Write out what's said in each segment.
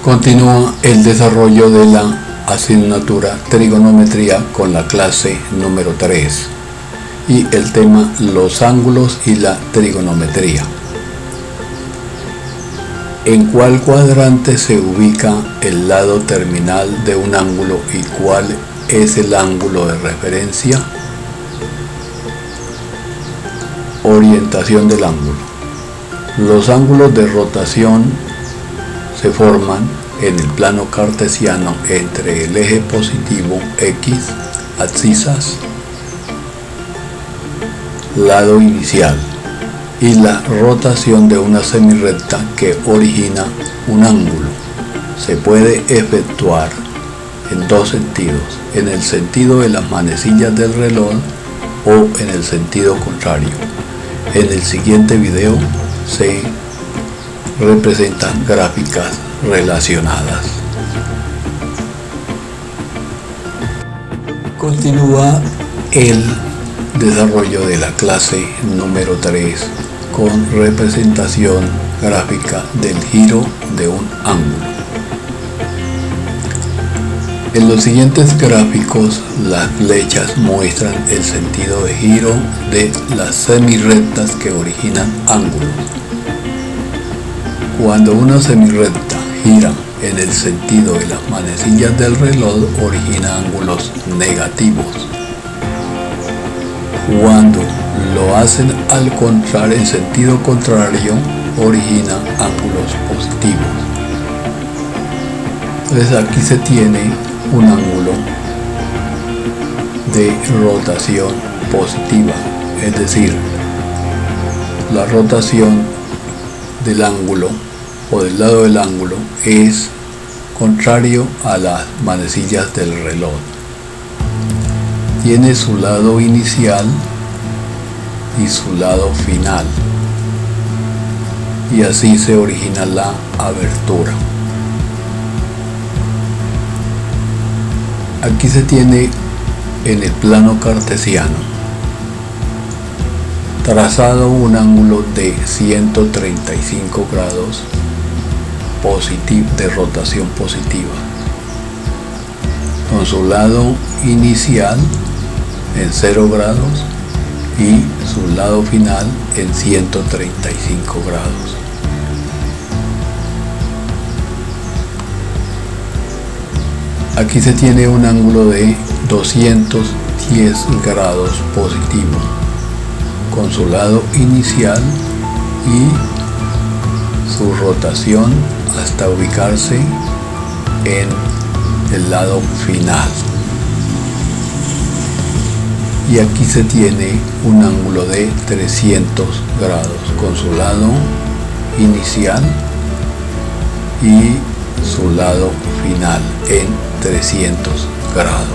Continúa el desarrollo de la asignatura Trigonometría con la clase número 3 y el tema Los ángulos y la trigonometría. ¿En cuál cuadrante se ubica el lado terminal de un ángulo y cuál es el ángulo de referencia? Orientación del ángulo. Los ángulos de rotación se forman en el plano cartesiano entre el eje positivo X, abscisas, lado inicial, y la rotación de una semirrecta que origina un ángulo. Se puede efectuar en dos sentidos, en el sentido de las manecillas del reloj o en el sentido contrario. En el siguiente video se representan gráficas relacionadas. Continúa el desarrollo de la clase número 3 con representación gráfica del giro de un ángulo. En los siguientes gráficos, las flechas muestran el sentido de giro de las semirrectas que originan ángulos. Cuando una semirrecta gira en el sentido de las manecillas del reloj, origina ángulos negativos. Cuando lo hacen al contrario, en sentido contrario, origina ángulos positivos. Entonces aquí se tiene un ángulo de rotación positiva, es decir, la rotación del ángulo o del lado del ángulo es contrario a las manecillas del reloj. Tiene su lado inicial y su lado final, y así se origina la abertura. Aquí se tiene en el plano cartesiano trazado un ángulo de 135 grados de rotación positiva, con su lado inicial en 0 grados y su lado final en 135 grados. Aquí se tiene un ángulo de 210 grados positivo, con su lado inicial y su rotación hasta ubicarse en el lado final. Y aquí se tiene un ángulo de 300 grados con su lado inicial y su lado final en 300 grados.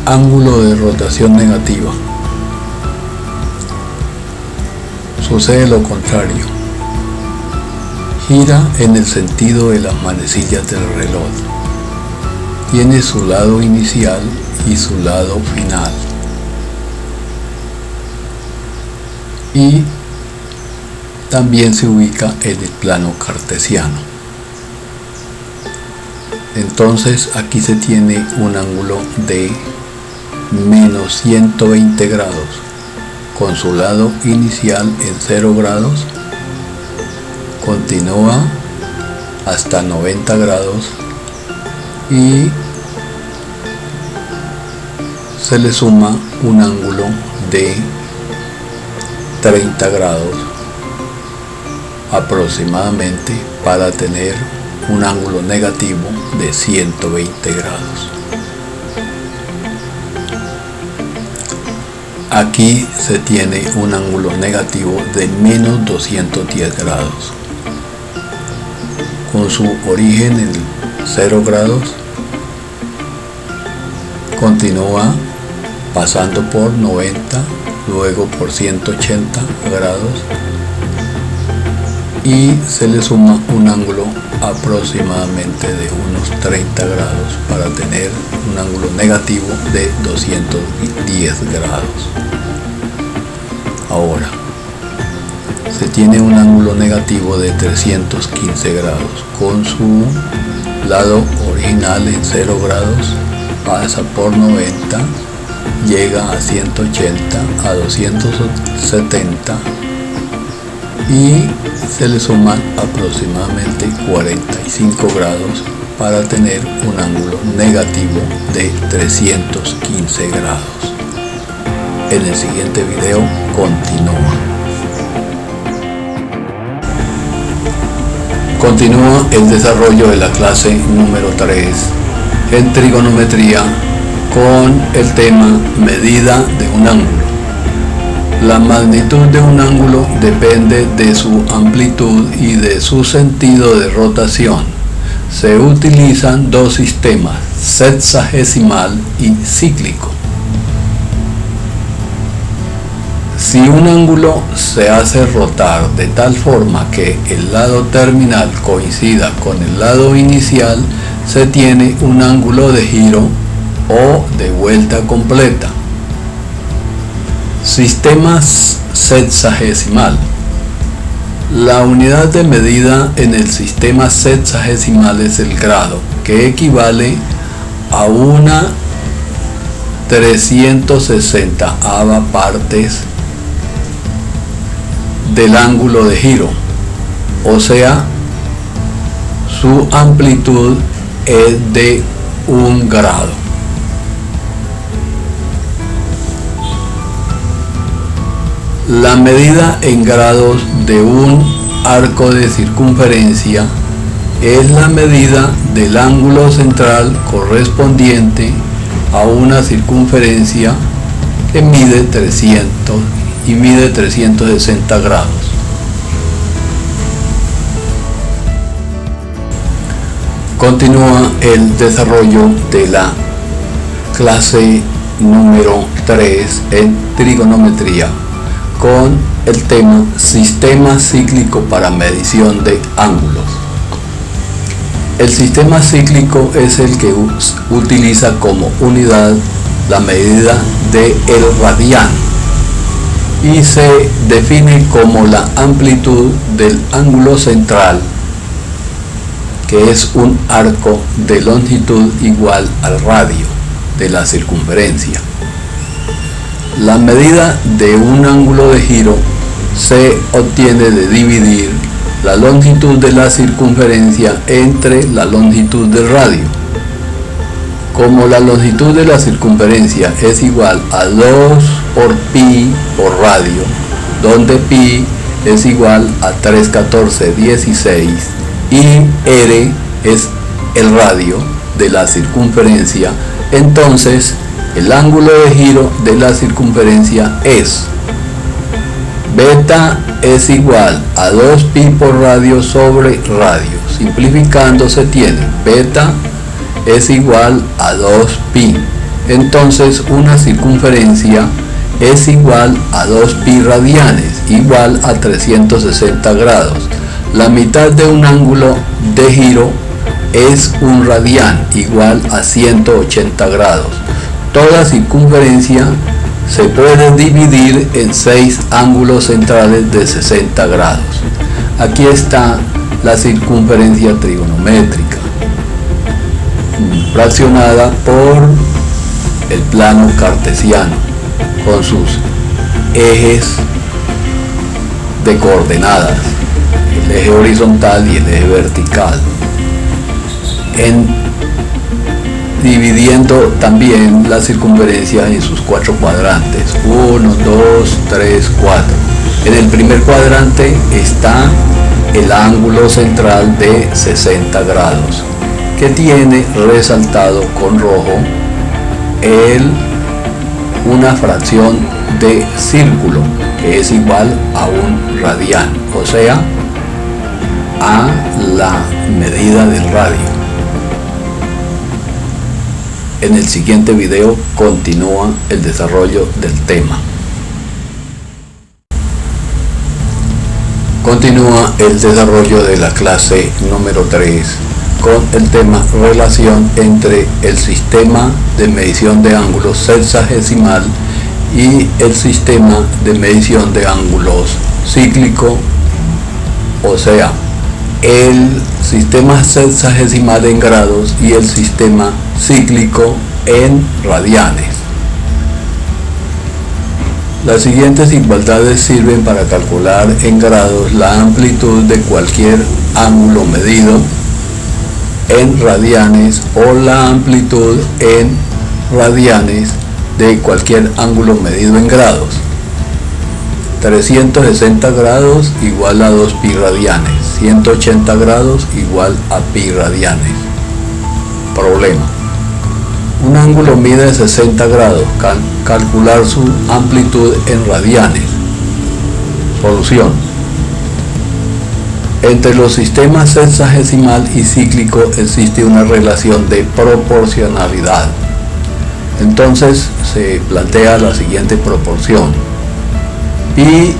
Ángulo de rotación negativa. Sucede lo contrario. Gira en el sentido de las manecillas del reloj. Tiene su lado inicial y su lado final. Y también se ubica en el plano cartesiano. Entonces aquí se tiene un ángulo de menos 120 grados con su lado inicial en 0 grados, continúa hasta 90 grados y se le suma un ángulo de 30 grados aproximadamente para tener un ángulo negativo de 120 grados. Aquí se tiene un ángulo negativo de menos 210 grados con su origen en 0 grados, continúa pasando por 90, luego por 180 grados y se le suma un ángulo aproximadamente de unos 30 grados para tener un ángulo negativo de 210 grados. Ahora, se tiene un ángulo negativo de 315 grados. Con su lado original en 0 grados, pasa por 90, llega a 180, a 270 y se le suman aproximadamente 45 grados para tener un ángulo negativo de 315 grados. En el siguiente video Continúa el desarrollo de la clase número 3 en trigonometría con el tema medida de un ángulo. La magnitud de un ángulo depende de su amplitud y de su sentido de rotación. Se utilizan dos sistemas, sexagesimal y cíclico. Si un ángulo se hace rotar de tal forma que el lado terminal coincida con el lado inicial, se tiene un ángulo de giro o de vuelta completa. Sistema sexagesimal. La unidad de medida en el sistema sexagesimal es el grado, que equivale a una 360ava partes del ángulo de giro, o sea, su amplitud es de 1 grado. La medida en grados de un arco de circunferencia es la medida del ángulo central correspondiente a una circunferencia que mide 300 y mide 360 grados. Continúa el desarrollo de la clase número 3 en trigonometría con el tema sistema cíclico para medición de ángulos. El sistema cíclico es el que utiliza como unidad la medida del radián y se define como la amplitud del ángulo central, que es un arco de longitud igual al radio de la circunferencia. La medida de un ángulo de giro se obtiene de dividir la longitud de la circunferencia entre la longitud del radio. Como la longitud de la circunferencia es igual a 2 por pi por radio, donde pi es igual a 31416 y r es el radio de la circunferencia, entonces el ángulo de giro de la circunferencia es beta es igual a 2 pi por radio sobre radio. Simplificando se tiene beta es igual a 2 pi. Entonces una circunferencia es igual a 2 pi radianes, igual a 360 grados. La mitad de un ángulo de giro es un radián, igual a 180 grados. Toda circunferencia se puede dividir en 6 ángulos centrales de 60 grados. Aquí está la circunferencia trigonométrica, fraccionada por el plano cartesiano, con sus ejes de coordenadas, el eje horizontal y el eje vertical. Dividiendo también la circunferencia en sus 4 cuadrantes, 1, 2, 3, 4. En el primer cuadrante está el ángulo central de 60 grados, que tiene resaltado con rojo una fracción de círculo, que es igual a un radián, o sea, a la medida del radio. En el siguiente video continúa el desarrollo del tema. Continúa el desarrollo de la clase número 3 con el tema relación entre el sistema de medición de ángulos sexagesimal y el sistema de medición de ángulos cíclico, o sea, el sistema sexagesimal en grados y el sistema cíclico en radianes. Las siguientes igualdades sirven para calcular en grados la amplitud de cualquier ángulo medido en radianes o la amplitud en radianes de cualquier ángulo medido en grados. 360 grados igual a 2 pi radianes, 180 grados igual a pi radianes. Problema: un ángulo mide 60 grados, calcular su amplitud en radianes. Solución: entre los sistemas sexagesimal y cíclico existe una relación de proporcionalidad. Entonces se plantea la siguiente proporción: pi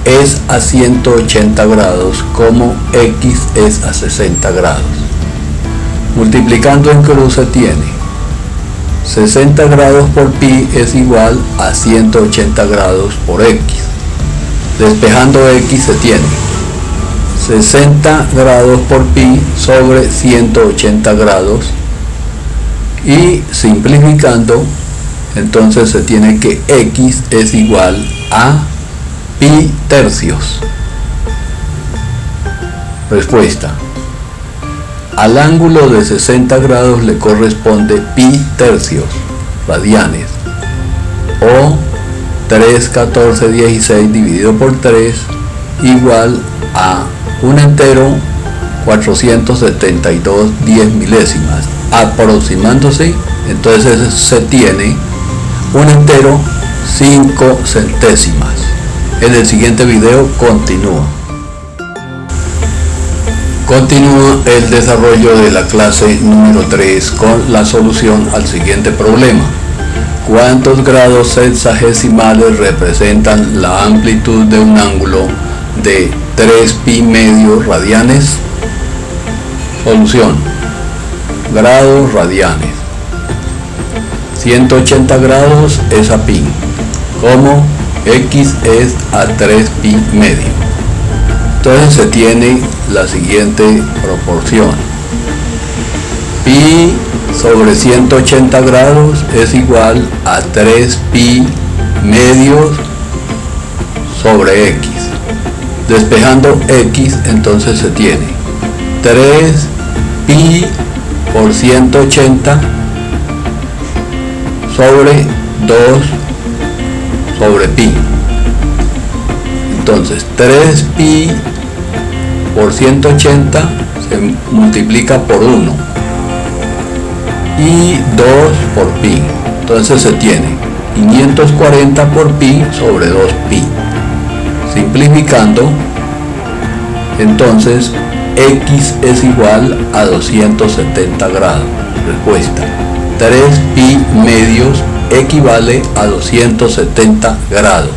es a 180 grados como x es a 60 grados. Multiplicando en cruz se tiene 60 grados por pi es igual a 180 grados por x. Despejando x se tiene 60 grados por pi sobre 180 grados, y simplificando entonces se tiene que x es igual a pi tercios. Respuesta: al ángulo de 60 grados le corresponde pi tercios radianes, o 3, 14, 16 dividido por 3 igual a 1 entero 472 10 milésimas. Aproximándose, entonces se tiene 1 entero 5 centésimas. En el siguiente video continúa el desarrollo de la clase número 3 con la solución al siguiente problema: ¿cuántos grados sexagesimales representan la amplitud de un ángulo de 3 pi medio radianes? Solución: grados radianes. 180 grados es a pi, como x es a 3 pi medio. Entonces se tiene la siguiente proporción: pi sobre 180 grados es igual a 3 pi medios sobre x. Despejando x, entonces se tiene 3 pi por 180 sobre 2 sobre pi. Entonces 3 pi por 180 se multiplica por 1 y 2 por pi. Entonces se tiene 540 por pi sobre 2 pi. Simplificando, entonces x es igual a 270 grados. Respuesta: 3 pi medios equivale a 270 grados.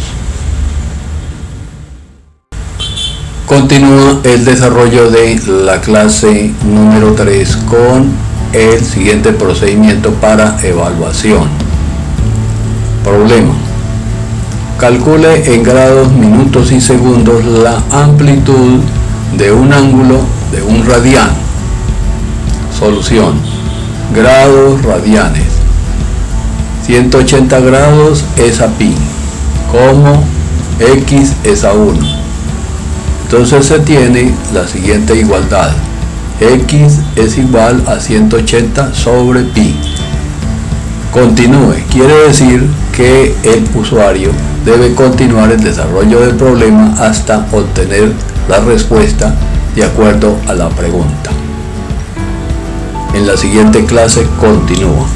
Continúa el desarrollo de la clase número 3 con el siguiente procedimiento para evaluación. Problema: calcule en grados, minutos y segundos la amplitud de un ángulo de un radián. Solución: grados radianes. 180 grados es a pi, como x es a 1. Entonces se tiene la siguiente igualdad: x es igual a 180 sobre pi. Continúe, quiere decir que el usuario debe continuar el desarrollo del problema hasta obtener la respuesta de acuerdo a la pregunta. En la siguiente clase continúa.